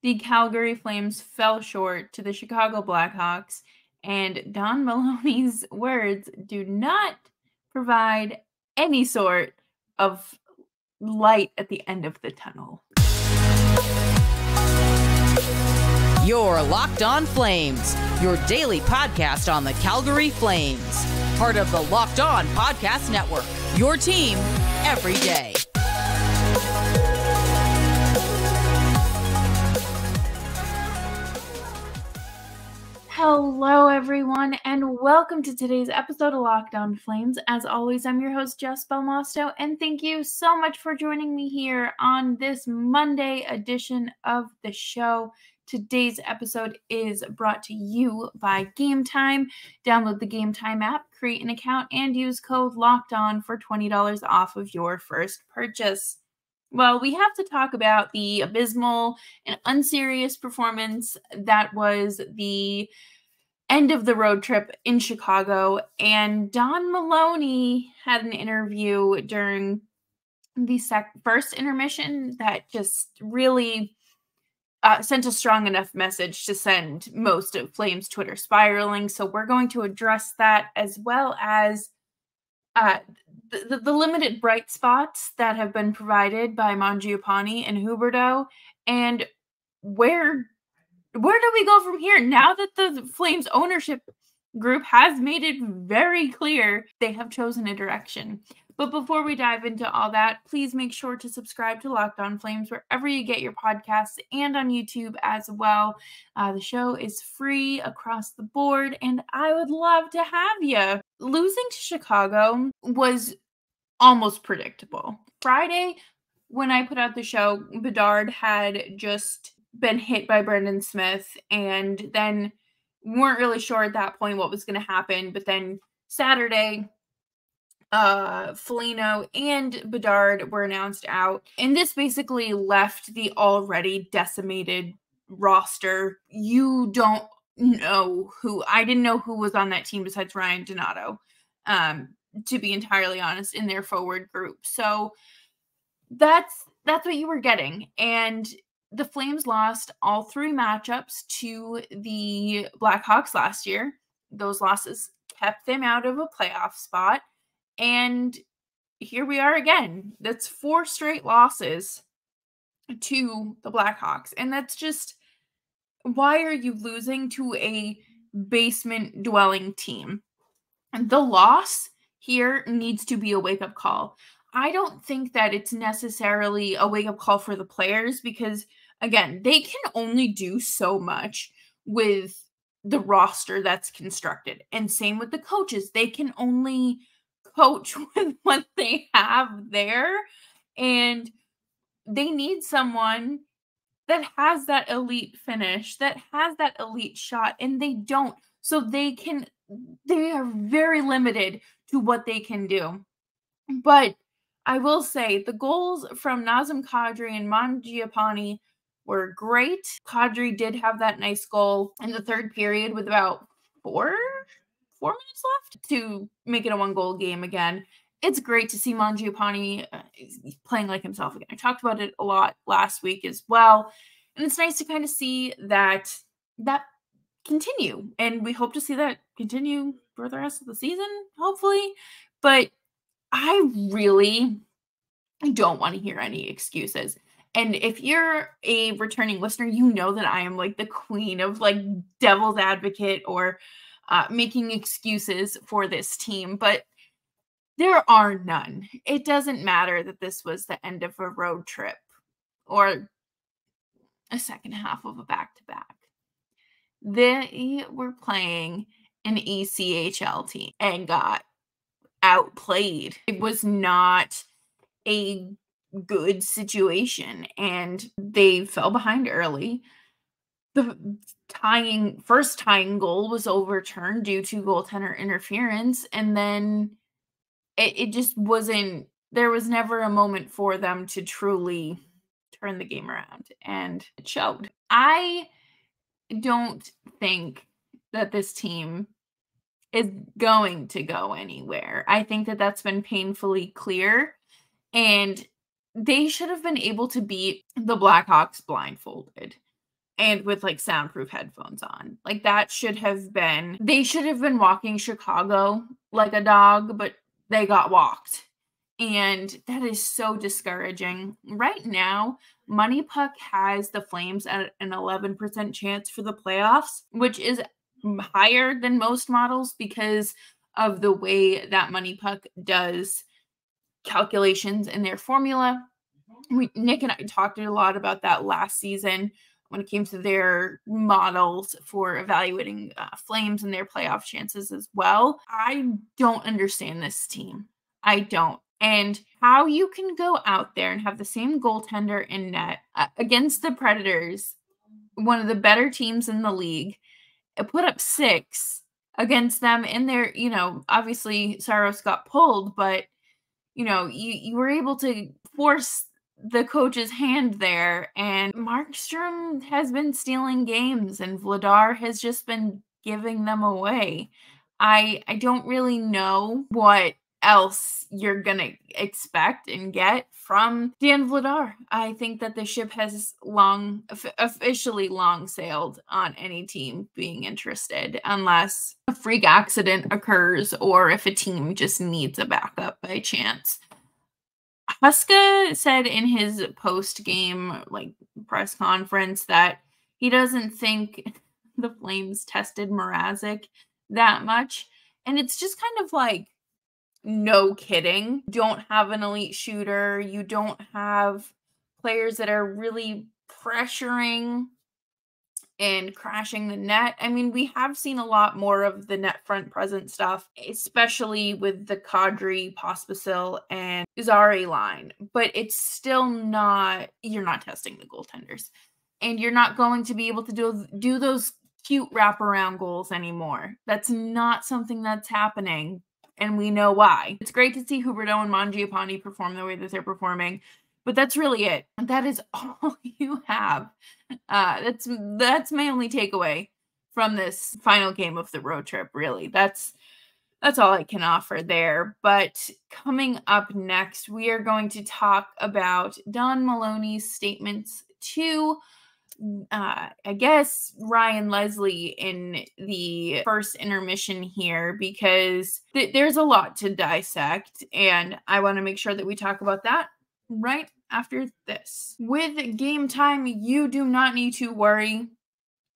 the Calgary Flames fell short to the Chicago Blackhawks, and Don Maloney's words do not provide any sort of light at the end of the tunnel. You're Locked On Flames, your daily podcast on the Calgary Flames. Part of the Locked On Podcast Network, your team every day. Hello, everyone, and welcome to today's episode of Locked On Flames. As always, I'm your host, Jess Belmosto, and thank you so much for joining me here on this Monday edition of the show. Today's episode is brought to you by Game Time. Download the Game Time app, create an account, and use code LOCKEDON for $20 off of your first purchase. Well, we have to talk about the abysmal and unserious performance that was the end of the road trip in Chicago. And Don Maloney had an interview during the first intermission that just really sent a strong enough message to send most of Flames Twitter spiraling. So we're going to address that, as well as the limited bright spots that have been provided by Mangiapane and Huberdeau, and where do we go from here now that the Flames ownership group has made it very clear they have chosen a direction. But before we dive into all that, please make sure to subscribe to Locked On Flames wherever you get your podcasts and on YouTube as well. The show is free across the board, and I would love to have you. Losing to Chicago was almost predictable. Friday, when I put out the show, Bedard had just been hit by Brendan Smith, and then weren't really sure at that point what was going to happen. But then Saturday, Foligno and Bedard were announced out, and this basically left the already decimated roster. You don't know who. I didn't know who was on that team besides Ryan Donato, to be entirely honest, in their forward group. So that's what you were getting. And the Flames lost all three matchups to the Blackhawks last year. Those losses kept them out of a playoff spot. And here we are again. That's 4 straight losses to the Blackhawks. And that's just, why are you losing to a basement-dwelling team? The loss here needs to be a wake-up call. I don't think that it's necessarily a wake-up call for the players because, again, they can only do so much with the roster that's constructed. And same with the coaches. They can only coach with what they have there, and they need someone that has that elite finish, that has that elite shot, and they don't. So they are very limited to what they can do. But I will say the goals from Nazem, Kadri, and Mangiapane were great. Kadri did have that nice goal in the third period with about 4 minutes left to make it a 1-goal game again. It's great to see Mangiapane playing like himself again. I talked about it a lot last week as well. And it's nice to kind of see that continue. And we hope to see that continue for the rest of the season, hopefully. But I really don't want to hear any excuses. And if you're a returning listener, you know that I am like the queen of like devil's advocate or making excuses for this team, but there are none. It doesn't matter that this was the end of a road trip or a second half of a back-to-back. They were playing an ECHL team and got outplayed. It was not a good situation, and they fell behind early. The first tying goal was overturned due to goaltender interference, and then it just wasn't, there was never a moment for them to truly turn the game around, and it showed. I don't think that this team is going to go anywhere. I think that that's been painfully clear, and they should have been able to beat the Blackhawks blindfolded. and with like soundproof headphones on. Like that they should have been walking Chicago like a dog, but they got walked. And that is so discouraging. Right now, Money Puck has the Flames at an 11% chance for the playoffs, which is higher than most models because of the way that Money Puck does calculations in their formula. Nick and I talked a lot about that last season when it came to their models for evaluating Flames and their playoff chances as well. I don't understand this team. I don't. And how you can go out there and have the same goaltender in net against the Predators, one of the better teams in the league, put up 6 against them in their, obviously Saros got pulled, but, you were able to force the coach's hand there. And Markstrom has been stealing games and Vladar has just been giving them away. I don't really know what else you're gonna expect and get from Dan Vladar. I think that the ship has officially long sailed on any team being interested, unless a freak accident occurs or if a team just needs a backup by chance. Huska said in his post-game press conference that he doesn't think the Flames tested Mrazek that much, and it's just kind of like, no kidding. Don't have an elite shooter. You don't have players that are really pressuring and crashing the net. I mean, we have seen a lot more of the net front present stuff, especially with the Kadri, Pospisil, and Zari line. But it's still not, you're not testing the goaltenders. And you're not going to be able to do those cute wraparound goals anymore. That's not something that's happening. And we know why. It's great to see Huberdeau and Mangiapane perform the way that they're performing, but that's really it. That is all you have. That's my only takeaway from this final game of the road trip, really. That's all I can offer there. But coming up next, we are going to talk about Don Maloney's statements to I guess Ryan Leslie in the first intermission here, because there's a lot to dissect, and I want to make sure that we talk about that right after this. With Game Time, you do not need to worry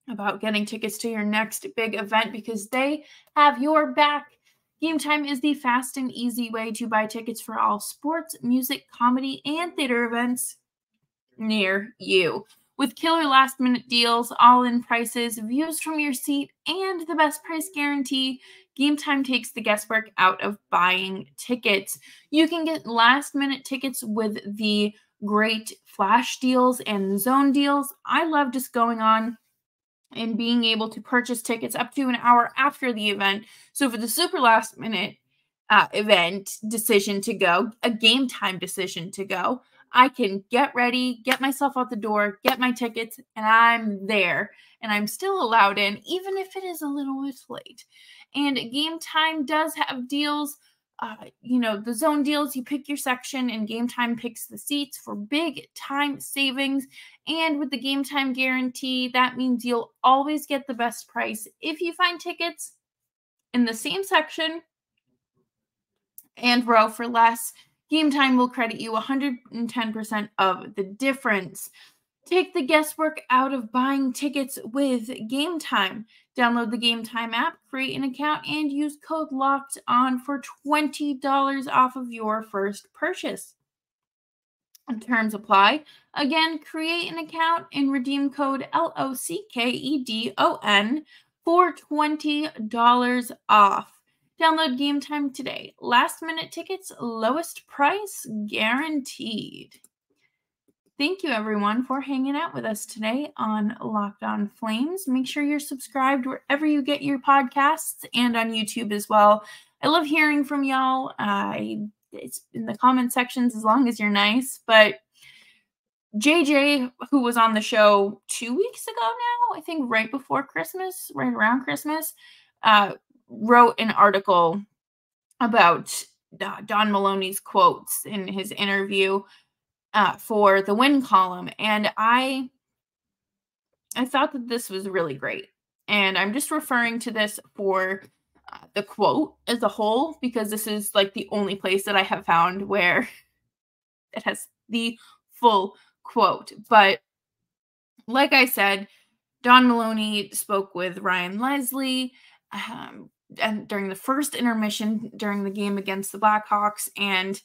about getting tickets to your next big event because they have your back. Game Time is the fast and easy way to buy tickets for all sports, music, comedy, and theater events near you. With killer last-minute deals, all-in prices, views from your seat, and the best price guarantee, Game Time takes the guesswork out of buying tickets. You can get last-minute tickets with the great flash deals and zone deals. I love just going on and being able to purchase tickets up to an hour after the event. So for the super last-minute event decision to go, a Game Time decision to go, I can get ready, get myself out the door, get my tickets, and I'm there. And I'm still allowed in, even if it is a little bit late. And Game Time does have deals. The zone deals, you pick your section, and Game Time picks the seats for big time savings. And with the Game Time guarantee, that means you'll always get the best price if you find tickets in the same section and row for less. Game Time will credit you 110% of the difference. Take the guesswork out of buying tickets with Game Time. Download the Game Time app, create an account, and use code LOCKEDON for $20 off of your first purchase. Terms apply. Again, create an account and redeem code LOCKEDON for $20 off. Download Game Time today. Last-minute tickets, lowest price guaranteed. Thank you, everyone, for hanging out with us today on Locked On Flames. Make sure you're subscribed wherever you get your podcasts and on YouTube as well. I love hearing from y'all. It's in the comment sections as long as you're nice. But JJ, who was on the show 2 weeks ago now, I think right before Christmas, right around Christmas, wrote an article about Don Maloney's quotes in his interview for the Win column. And I I thought that this was really great. And I'm just referring to this for the quote as a whole, because this is like the only place that I have found where it has the full quote. But like I said, Don Maloney spoke with Ryan Leslie and during the first intermission during the game against the Blackhawks, and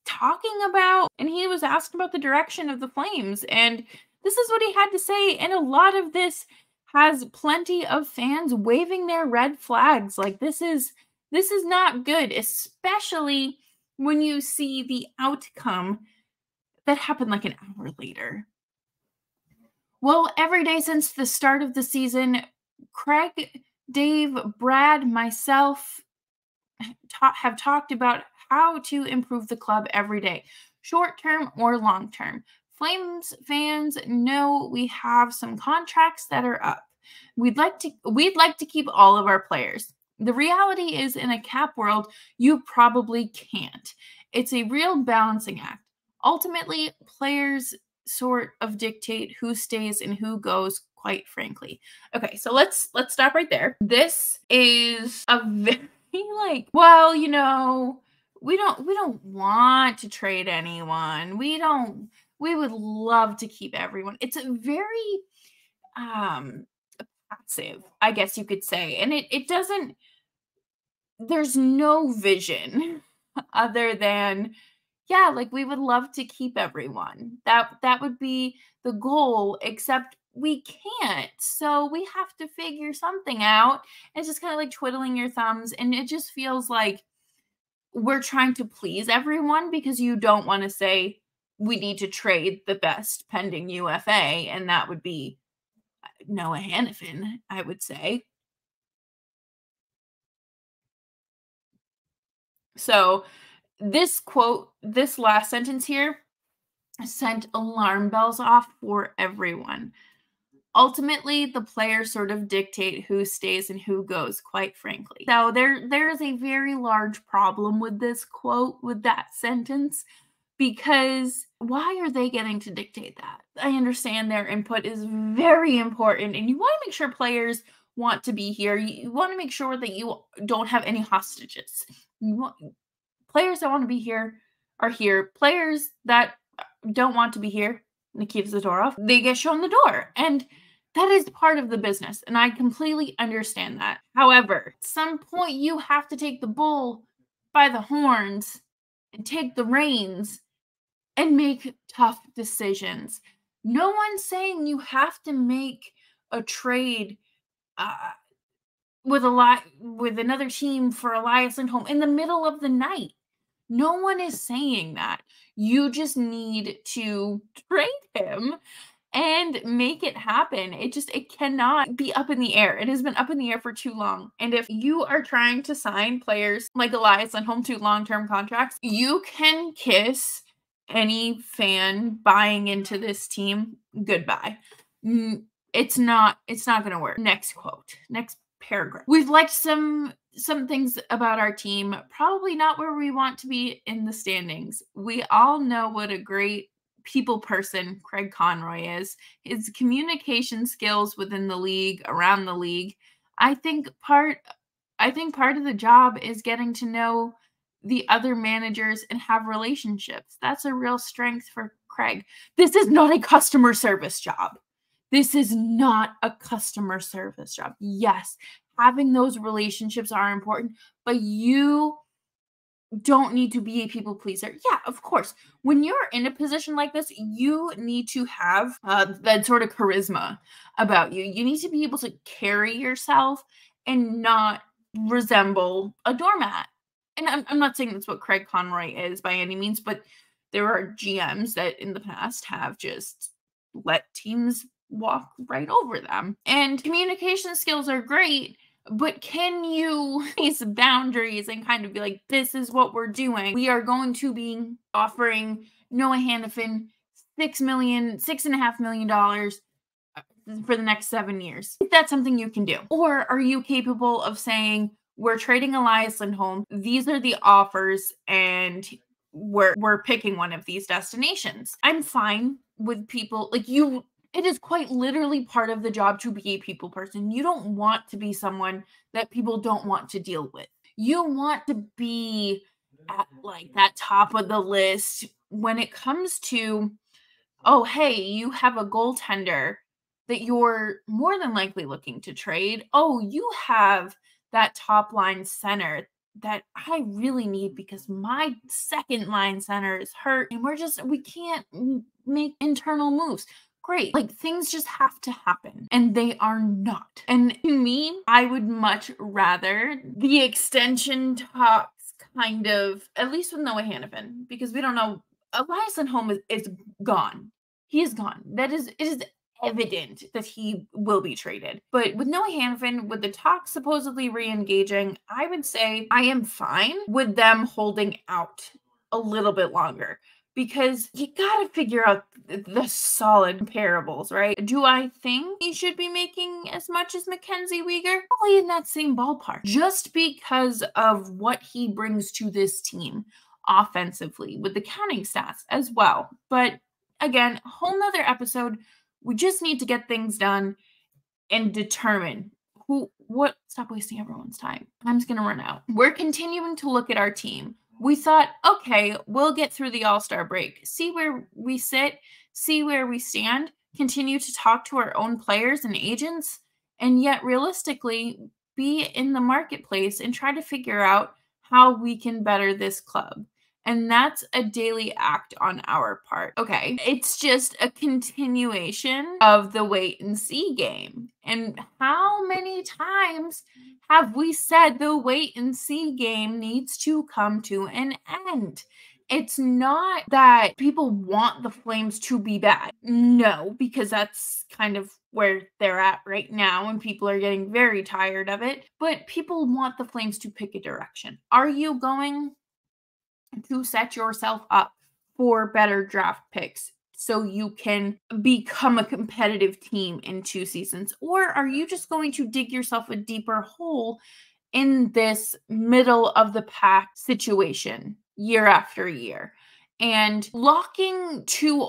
talking about, and he was asked about the direction of the Flames, and this is what he had to say. And a lot of this has plenty of fans waving their red flags. Like, this is not good, especially when you see the outcome that happened like an hour later. Well, every day since the start of the season, Craig, Dave, Brad, myself have talked about how to improve the club every day, short-term or long-term. Flames fans know we have some contracts that are up. We'd like to keep all of our players. The reality is, in a cap world, you probably can't. It's a real balancing act. Ultimately, players sort of dictate who stays and who goes, quite frankly. Okay, so let's stop right there. This is a very like, well, you know, we don't want to trade anyone. We would love to keep everyone. It's a very passive, I guess you could say. And it doesn't, there's no vision other than, yeah, like, we would love to keep everyone. That would be the goal, except we can't. So we have to figure something out. It's just kind of like twiddling your thumbs. And it just feels like we're trying to please everyone because you don't want to say we need to trade the best pending UFA. And that would be Noah Hanifin, I would say. So this quote, this last sentence here, sent alarm bells off for everyone. Ultimately, the players sort of dictate who stays and who goes, quite frankly. So there is a very large problem with this quote, with that sentence, because why are they getting to dictate that? I understand their input is very important, and you want to make sure players want to be here. You want to make sure that you don't have any hostages. Players that want to be here are here. Players that don't want to be here, and it keeps the door off, they get shown the door. And that is part of the business, and I completely understand that. However, at some point, you have to take the bull by the horns and take the reins and make tough decisions. No one's saying you have to make a trade with another team for Elias Lindholm in the middle of the night. No one is saying that. You just need to trade him and make it happen. It cannot be up in the air. It has been up in the air for too long. And if you are trying to sign players like Elias Lindholm to long-term contracts, you can kiss any fan buying into this team goodbye. It's not going to work. Next quote. Next paragraph. We've liked some things about our team, probably not where we want to be in the standings. We all know what a great people person Craig Conroy is. His communication skills within the league, around the league. I think part of the job is getting to know the other managers and have relationships. That's a real strength for Craig. This is not a customer service job. This is not a customer service job. Yes, having those relationships are important, but you don't need to be a people pleaser. Yeah, of course. When you're in a position like this, you need to have that sort of charisma about you. You need to be able to carry yourself and not resemble a doormat. And I'm not saying that's what Craig Conroy is by any means, but there are GMs that in the past have just let teams walk right over them. And communication skills are great, but can you place boundaries and kind of be like, this is what we're doing. We are going to be offering Noah Hanifin $6.5 million for the next 7 years. Is that something you can do? Or are you capable of saying, we're trading Elias Lindholm, these are the offers, and we're picking one of these destinations? I'm fine with people like you. It is quite literally part of the job to be a people person. You don't want to be someone that people don't want to deal with. You want to be at like that top of the list when it comes to, oh, hey, you have a goaltender that you're more than likely looking to trade. Oh, you have that top line center that I really need because my second line center is hurt and we can't make internal moves. Great. Like things just have to happen and they are not. And to me, I would much rather the extension talks kind of, at least with Noah Hanifin, because we don't know. Elias Lindholm is gone. He is gone. It is evident that he will be traded. But with Noah Hanifin, with the talk supposedly re-engaging, I would say I am fine with them holding out a little bit longer because you got to figure out the solid comparables, right? Do I think he should be making as much as Mackenzie Weegar? Probably in that same ballpark, just because of what he brings to this team offensively with the counting stats as well. But again, a whole nother episode. We just need to get things done and determine stop wasting everyone's time. Time's going to run out. We're continuing to look at our team. We thought, okay, we'll get through the All-Star break, see where we sit, see where we stand, continue to talk to our own players and agents, and yet realistically be in the marketplace and try to figure out how we can better this club. And that's a daily act on our part. Okay, it's just a continuation of the wait and see game. And how many times have we said the wait and see game needs to come to an end? It's not that people want the Flames to be bad. No, because that's kind of where they're at right now and people are getting very tired of it. But people want the Flames to pick a direction. Are you going to set yourself up for better draft picks so you can become a competitive team in 2 seasons? Or are you just going to dig yourself a deeper hole in this middle of the pack situation year after year? And locking 2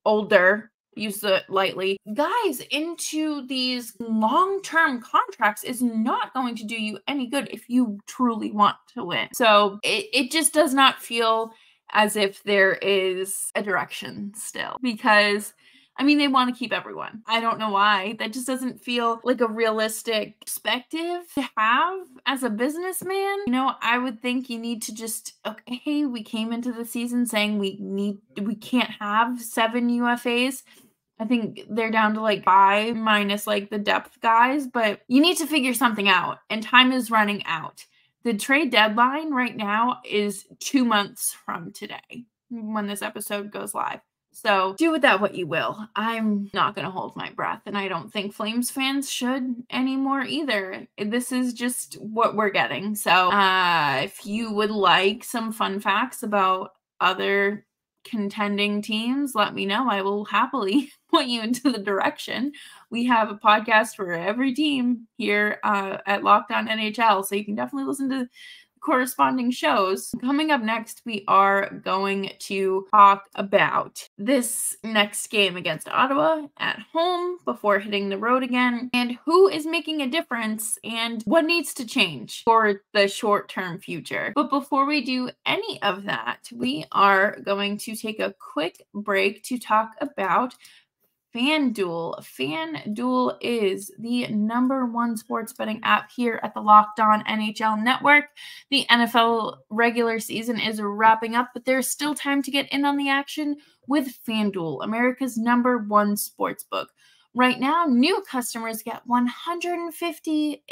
older, use it lightly, guys into these long-term contracts is not going to do you any good if you truly want to win. So it just does not feel as if there is a direction still, because I mean, they want to keep everyone. I don't know why. That just doesn't feel like a realistic perspective to have as a businessman. You know, I would think you need to just, okay, we came into the season saying we can't have 7 UFAs. I think they're down to like 5 minus like the depth guys, but you need to figure something out and time is running out. The trade deadline right now is 2 months from today when this episode goes live. So do with that what you will. I'm not going to hold my breath, and I don't think Flames fans should anymore either. This is just what we're getting. So if you would like some fun facts about other contending teams, let me know. I will happily point you into the direction. We have a podcast for every team here at Locked On NHL, so you can definitely listen to corresponding shows. Coming up next, we are going to talk about this next game against Ottawa at home before hitting the road again, and who is making a difference and what needs to change for the short-term future. But before we do any of that, we are going to take a quick break to talk about FanDuel. FanDuel is the #1 sports betting app here at the Locked On NHL Network. The NFL regular season is wrapping up, but there's still time to get in on the action with FanDuel, America's #1 sportsbook. Right now, new customers get $150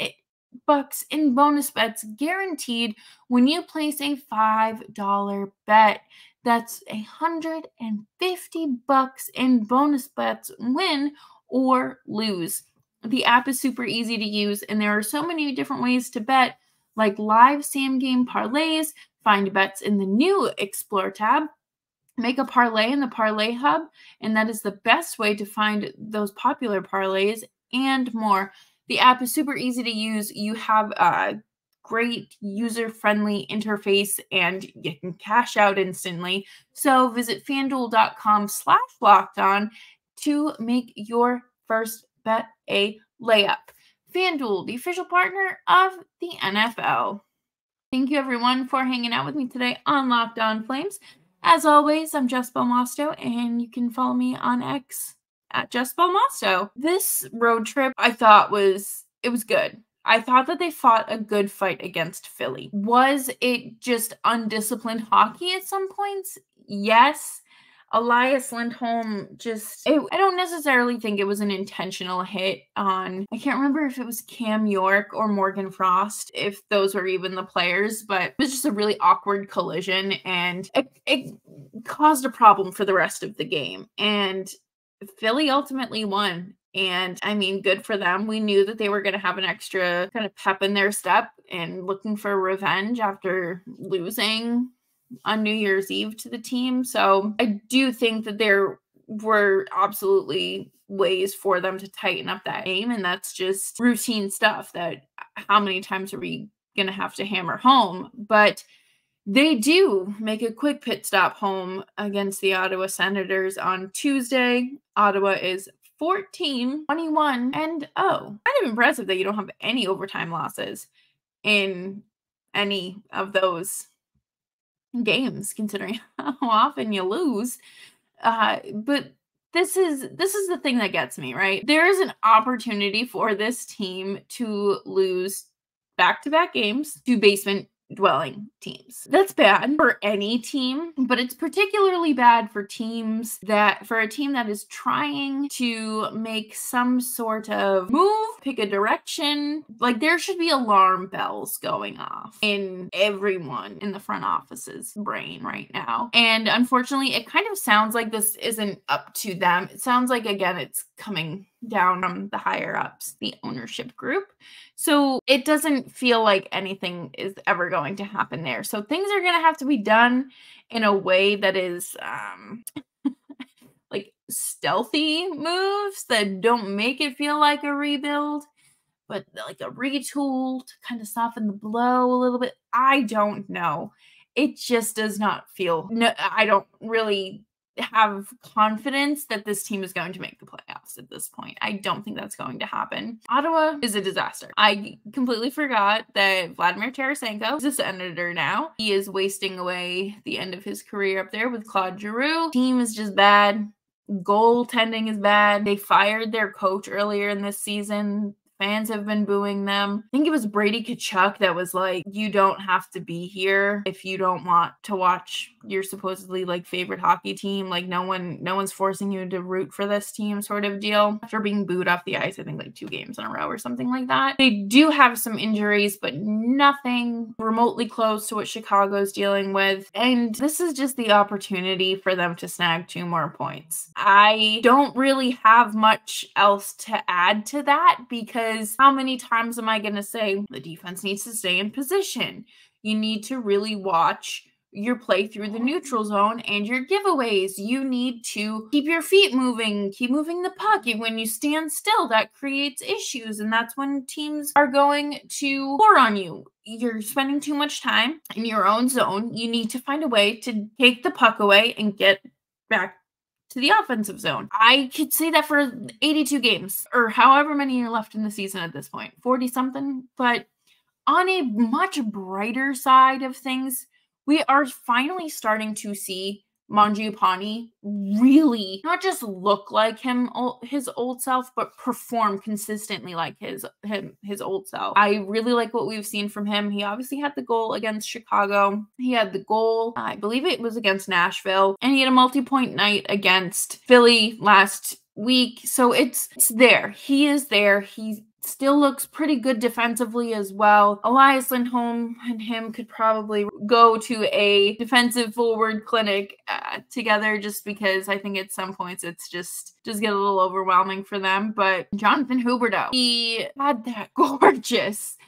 in bonus bets guaranteed when you place a $5 bet. That's $150 in bonus bets, win or lose. The app is super easy to use, and there are so many different ways to bet, like live same game parlays, find bets in the new Explore tab, make a parlay in the Parlay Hub, and that is the best way to find those popular parlays, and more. The app is super easy to use. You have a great user-friendly interface, and you can cash out instantly. So visit fanduel.com/lockedon to make your first bet a layup. FanDuel, the official partner of the NFL. Thank you, everyone, for hanging out with me today on Locked On Flames. As always, I'm Jess Belmosto, and you can follow me on X at Jess Belmosto. This road trip, I thought was good. I thought that they fought a good fight against Philly. Was it just undisciplined hockey at some points? Yes. Elias Lindholm I don't necessarily think it was an intentional hit on, I can't remember if it was Cam York or Morgan Frost, if those were even the players, but it was just a really awkward collision, and it caused a problem for the rest of the game. And Philly ultimately won. And I mean, good for them. We knew that they were going to have an extra kind of pep in their step and looking for revenge after losing on New Year's Eve to the team. So I do think that there were absolutely ways for them to tighten up that game. And that's just routine stuff that how many times are we going to have to hammer home? But they do make a quick pit stop home against the Ottawa Senators on Tuesday. Ottawa is 14-21-0. Kind of impressive that you don't have any overtime losses in any of those games, considering how often you lose. But this is the thing that gets me, right? There is an opportunity for this team to lose back-to-back games to basement dwelling teams. That's bad for any team, but it's particularly bad for a team that is trying to make some sort of move, pick a direction. Like, there should be alarm bells going off in everyone in the front office's brain right now. And unfortunately, it kind of sounds like this isn't up to them. It sounds like, again, it's coming down from the higher ups, the ownership group. So it doesn't feel like anything is ever going to happen there. So things are going to have to be done in a way that is like stealthy moves that don't make it feel like a rebuild, but like a retool to kind of soften the blow a little bit. I don't know. It just does not feel, no, I don't really have confidence that this team is going to make the playoffs at this point. I don't think that's going to happen. Ottawa is a disaster. I completely forgot that Vladimir Tarasenko is a Senator now. He is wasting away the end of his career up there with Claude Giroux. Team is just bad. Goaltending is bad. They fired their coach earlier in this season. Fans have been booing them. I think it was Brady Tkachuk that was like, you don't have to be here if you don't want to watch your supposedly like favorite hockey team. Like no one's forcing you to root for this team sort of deal. After being booed off the ice, I think like 2 games in a row or something like that. They do have some injuries, but nothing remotely close to what Chicago's dealing with. And this is just the opportunity for them to snag 2 more points. I don't really have much else to add to that, because how many times am I going to say the defense needs to stay in position? You need to really watch your play through the neutral zone and your giveaways. You need to keep your feet moving, keep moving the puck. When you stand still, that creates issues, and that's when teams are going to pour on you. You're spending too much time in your own zone. You need to find a way to take the puck away and get back to the offensive zone. I could say that for 82 games, or however many are left in the season at this point, 40 something. But on a much brighter side of things, we are finally starting to see Mangiapane really not just look like his old self, but perform consistently like his old self. I really like what we've seen from him. He obviously had the goal against Chicago. He had the goal, I believe it was against Nashville, and he had a multi-point night against Philly last week. So it's there. He is there. He still looks pretty good defensively as well. Elias Lindholm and him could probably go to a defensive forward clinic together, just because I think at some points it's just get a little overwhelming for them. But Johnathan Huberdeau, he had that gorgeous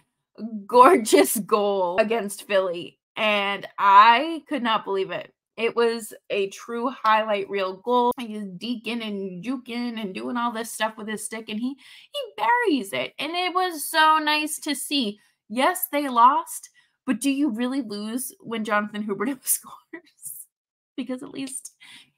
goal against Philly, and I could not believe it. It was a true highlight reel goal. He was deking and juking and doing all this stuff with his stick, and he buries it. And it was so nice to see. Yes, they lost, but do you really lose when Johnathan Huberdeau scores? Because at least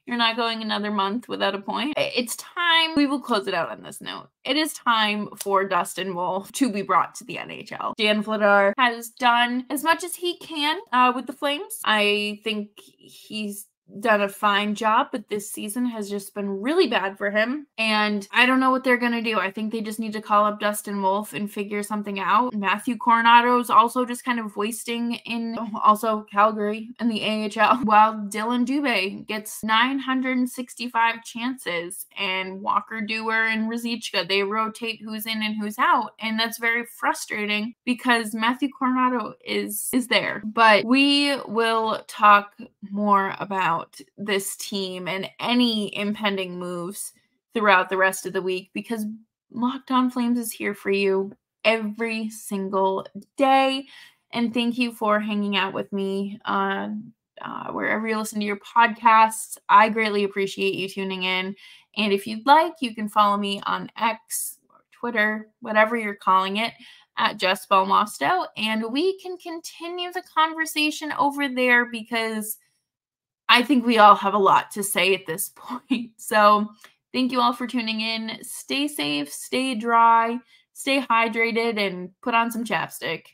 You're not going another month without a point. It's time. We will close it out on this note. It is time for Dustin Wolf to be brought to the NHL. Dan Vladar has done as much as he can with the Flames. I think he's done a fine job, but this season has just been really bad for him. And I don't know what they're going to do. I think they just need to call up Dustin Wolf and figure something out. Matthew Coronado's also just kind of wasting in also Calgary in the AHL, while Dylan Dubé gets 965 chances, and Walker Duehr and Ruzicka, they rotate who's in and who's out. And that's very frustrating because Matthew Coronado is there. But we will talk more about this team and any impending moves throughout the rest of the week, because Locked On Flames is here for you every single day. And thank you for hanging out with me on wherever you listen to your podcasts. I greatly appreciate you tuning in. And if you'd like, you can follow me on X or Twitter, whatever you're calling it, at Jess Belmosto, and we can continue the conversation over there, because I think we all have a lot to say at this point. So thank you all for tuning in. Stay safe, stay dry, stay hydrated, and put on some chapstick.